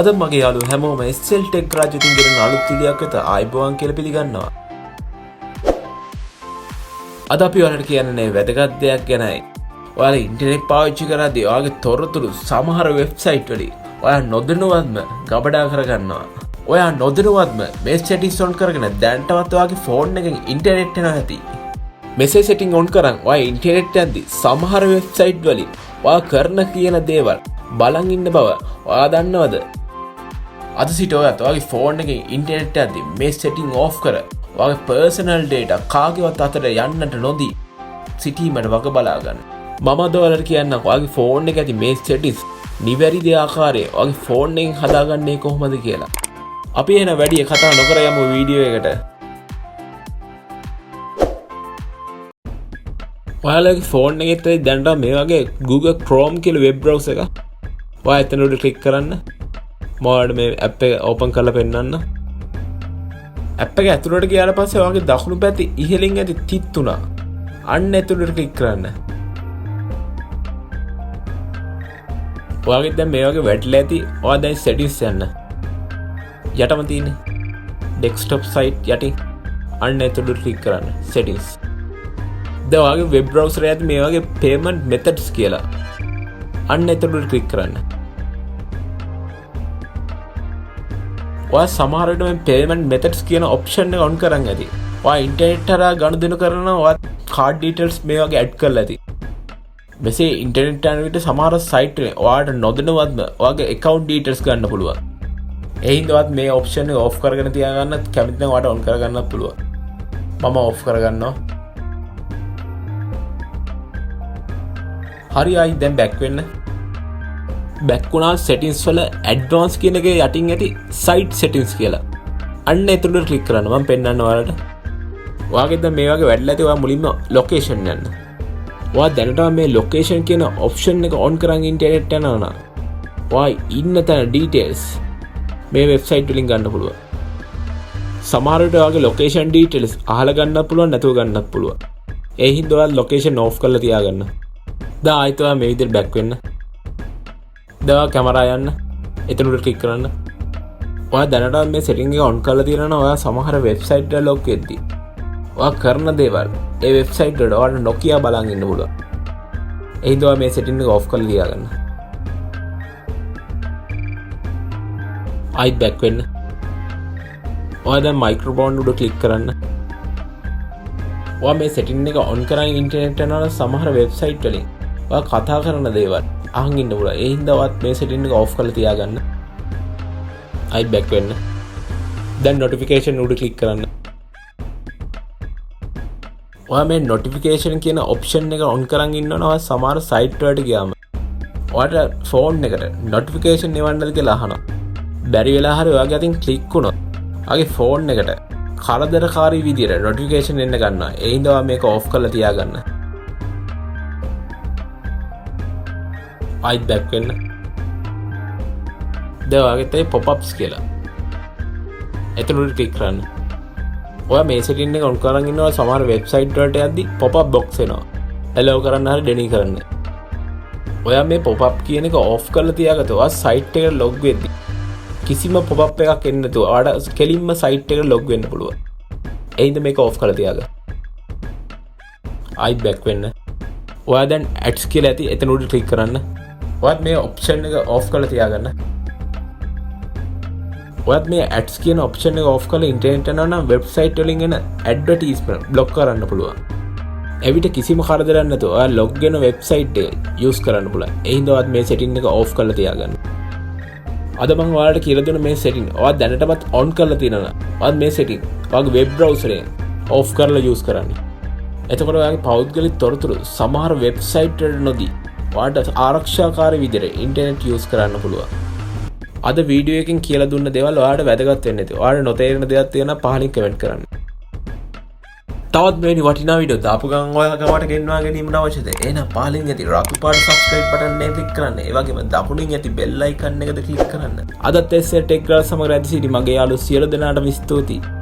අද මගේ යාළුවෝ හැමෝම SL Tech රාජ්‍යයෙන් ගෙනන අලුත් වීඩියෝයක් වෙත ආයිබෝවන් කියලා පිළිගන්නවා. අද අපි ඔයාලට කියන්නේ වැදගත් දෙයක් ගැනයි. ඔයාලා ඉන්ටර්නෙට් පාවිච්චි කරද්දී ඔයාගේ තොරතුරු සමහර වෙබ්සයිට් වලින් ඔයා නොදැනුවත්ම ගබඩා කරගන්නවා. ඔයා නොදැනුවත්ම මේ සෙටින්ග්ස් ඔන් කරගෙන දැනටවත් ඔයාගේ ෆෝන් එකෙන් ඉන්ටර්නෙට් එනවා ඇති. මෙසේ සෙටින්ග් ඔන් කරන් ඔයා ඉන්ටර්නෙට් යද්දී සමහර වෙබ්සයිට් වලින් ඔයා කරන කියන දේවල් බලන් ඉන්න බව ඔයා දන්නවද? අද සිට ඔයාගේ ෆෝන් එකේ ඉන්ටර්නෙට් යද්දී මේ සෙටින්ග් ඔෆ් කර ඔයාගේ පර්සනල් ඩේටා කාගේවත් අතට යන්නට නොදී සිටීමට වග බලා ගන්න. මම අද ඔයාලට කියන්නම් ඔයාගේ ෆෝන් එකේ ඇති මේ සෙටින්ග්ස් නිවැරදි ආකාරයේ ඔයාගේ ෆෝන් එකෙන් හදාගන්නේ කොහොමද කියලා. අපි එන වැඩි කතා නොකර යමු වීඩියෝ එකට. ඔයාලගේ ෆෝන් එකේ දැනට මේ වගේ Google Chrome කියලා වෙබ් බ්‍රවුසර් එක. ඔයා එතන උඩ ක්ලික් කරන්න. මම මේ ඇප් එක ඕපන් කරලා පෙන්නන්න. ඇප් එක ඇතුළට ගියාට පස්සේ ඔයාගේ දකුණු පැත්තේ ඉහළින් ඇති තිත් තුන අන්න ඇතුළට ක්ලික් කරන්න. ඔයාගේ දැන් මේ වගේ වැටලා ඇති. ඔයා දැන් settings යන්න. යටම තියෙන්නේ desktop site යටින් අන්න ඇතුළට ක්ලික් කරන්න settings. දැන් ඔයාගේ වෙබ් බ්‍රවුසර් එකේ මේ වගේ payment methods කියලා අන්න ඇතුළට ක්ලික් කරන්න. ඔයා සමහර විට මේ payment methods කියන option එක on කරන් ඇති. ඔයා ඉන්ටර්නෙට් හරහා ගනුදෙනු කරනවා ඔයා card details මේ වගේ add කරලා ඇති. මෙසේ ඉන්ටර්නෙට් යන විට සමහර site වල ඔයාට නොදැනුවත්ම ඔයාගේ account details ගන්න පුළුවන්. ඒ හින්දාවත් මේ option එක off කරගෙන තියාගන්න කැමති නම් ඔයාට on කරගන්නත් පුළුවන්. මම off කරගන්නවා. හරි ආයි දැන් back වෙන්න. back වුණා settings වල advanced කියන එකේ යටින් ඇති site settings කියලා. අන්න එතනට click කරන්න. මම පෙන්නන්න ඔයාලට. ඔයාගේ දැන් මේ වගේ වැඩිලා ඇති. ඔයා මුලින්ම location යන්න. ඔයා දැනට මේ location කියන option එක on කරන් ඉන්ටර්නෙට් යනවා නම් ඔයා ඉන්න තැන details මේ website වලින් ගන්න පුළුවන්. සමහර විට ඔයාගේ location details අහලා ගන්නත් පුළුවන් නැතුව ගන්නත් පුළුවන්. ඒ හින්දා ඔයා location off කරලා තියාගන්න. දැන් ආයෙත් ඔයා මේ විදිහට back වෙන්න. දැන් කැමරා යන්න. එතන උඩ ක්ලික් කරන්න. ඔයා දැනට මේ setting එක on කරලා තියෙනවා. ඔයා සමහර website වල log වෙද්දී ඔයා කරන දේවල් ඒ website වල ඔයාලට නොකිය බලන් ඉන්න පුළුවන්. ඒ හින්දා මේ setting එක off කරලා තියාගන්න. ආයෙත් back වෙන්න. ඔයා දැන් microphone උඩ ක්ලික් කරන්න. ඔයා මේ setting එක on කරන් ඉන්ටර්නෙට් යනවා සමහර website වලින් ඔයා කතා කරන දේවල් අහන් ඉන්න පුළුවන්. ඒ හින්දා ඔයත් මේ setting එක off කරලා තියාගන්න. ආයෙත් back වෙන්න. දැන් notification උඩ ක්ලික් කරන්න. ඔයා මේ notification කියන option එක on කරන් ඉන්නවනේ ඔයා සමහර site වලට ගියාම ඔයාට phone එකට notification එවන්නද කියලා අහනවා. බැරි වෙලා හරි ඔයාගේ අතින් click වුණොත් ඔයාගේ phone එකට කරදරකාරී විදියට notification එන්න ගන්නවා. ඒ හින්දා ඔයා මේක off කරලා තියාගන්න. ආයෙත් back වෙන්න. දැන් ඔයාගේ තේ pop-ups කියලා. එතන උඩ ක්ලික් කරන්න. ඔයා මේ setting එක on කරන් ඉන්නවා සමහර website වලට යද්දි pop-up box එනවා. allow කරන්න හරි deny කරන්න. ඔයා මේ pop-up කියන එක off කරලා තියාගත්තොත් ඔයා site එකට log වෙද්දි කිසිම pop-up එකක් එන්නේ නැතුව ඔයාට කෙලින්ම site එකට log වෙන්න පුළුවන්. ඒ හින්දා මේක off කරලා තියාගන්න. ආයෙත් back වෙන්න. ඔයා දැන් ads කියලා ඇති එතන උඩ ක්ලික් කරන්න. ඔයත් මේ option එක off කරලා තියාගන්න. ඔයත් මේ ads කියන option එක off කරලා ඉන්ටර්නෙට් යනවා නම් website වලින් එන advertisement block කරන්න පුළුවන්. එවිට කිසිම කරදරයක් නැතුව ඔයා log වෙන website එක use කරන්න පුළුවන්. ඒ හින්දා ඔයත් මේ setting එක off කරලා තියාගන්න. අද මම ඔයාලට කියලා දෙන මේ setting ඔයා දැනටමත් on කරලා තියෙනවා. ඔයත් මේ setting ඔයාගේ web browser එකෙන් off කරලා use කරන්න. එතකොට ඔයාගේ පෞද්ගලික තොරතුරු සමහර website වලට නොදී ඔයාට ආරක්ෂාකාරී විදිහට ඉන්ටර්නෙට් use කරන්න පුළුවන්. අද වීඩියෝ එකකින් කියලා දුන්න දේවල් ඔයාලට වැදගත් වෙන්නේ නැති. ඔයාලට නොතේරෙන දේවල් තියෙනවා පහලින් කමෙන්ට් කරන්න. තවත් මෙවැනි වටිනා වීඩියෝ දාපු ගමන් ඔයාලා ගාවට ගෙන්වා ගැනීමට අවශ්‍යද? එහෙනම් පහලින් ඇති රතු පාට subscribe button එක ක්ලික් කරන්න. ඒ වගේම දකුණින් ඇති bell icon එකද ක්ලික් කරන්න. අදත් SL Tech සමග රැඳී සිටි මගේ යාළුවෝ සියලු දෙනාටම ස්තුතියි.